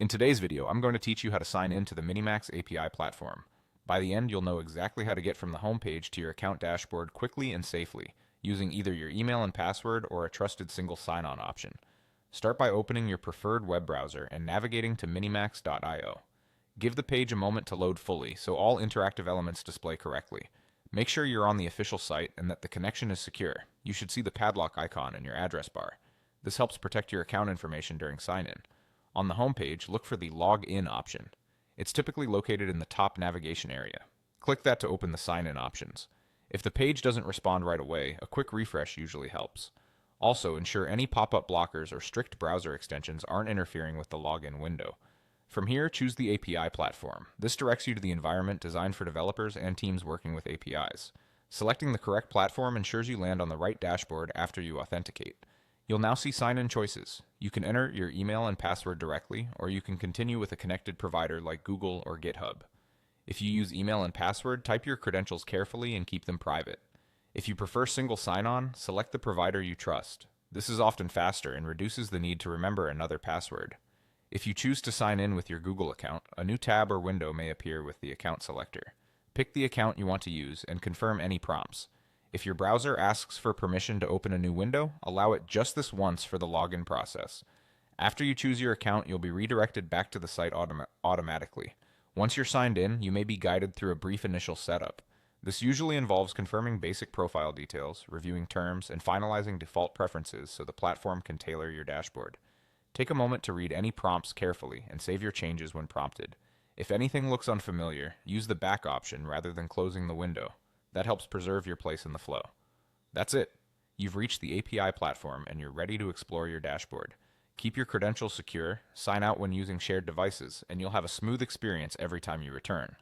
In today's video, I'm going to teach you how to sign in to the Minimax API platform. By the end, you'll know exactly how to get from the home page to your account dashboard quickly and safely, using either your email and password or a trusted single sign-on option. Start by opening your preferred web browser and navigating to minimax.io. Give the page a moment to load fully so all interactive elements display correctly. Make sure you're on the official site and that the connection is secure. You should see the padlock icon in your address bar. This helps protect your account information during sign-in. On the home page, look for the Log In option. It's typically located in the top navigation area. Click that to open the sign-in options. If the page doesn't respond right away, a quick refresh usually helps. Also, ensure any pop-up blockers or strict browser extensions aren't interfering with the login window. From here, choose the API platform. This directs you to the environment designed for developers and teams working with APIs. Selecting the correct platform ensures you land on the right dashboard after you authenticate. You'll now see sign-in choices. You can enter your email and password directly, or you can continue with a connected provider like Google or GitHub. If you use email and password, type your credentials carefully and keep them private. If you prefer single sign-on, select the provider you trust. This is often faster and reduces the need to remember another password. If you choose to sign in with your Google account, a new tab or window may appear with the account selector. Pick the account you want to use and confirm any prompts. If your browser asks for permission to open a new window, allow it just this once for the login process. After you choose your account, you'll be redirected back to the site automatically. Once you're signed in, you may be guided through a brief initial setup. This usually involves confirming basic profile details, reviewing terms, and finalizing default preferences so the platform can tailor your dashboard. Take a moment to read any prompts carefully and save your changes when prompted. If anything looks unfamiliar, use the back option rather than closing the window. That helps preserve your place in the flow. That's it. You've reached the API platform and you're ready to explore your dashboard. Keep your credentials secure, sign out when using shared devices, and you'll have a smooth experience every time you return.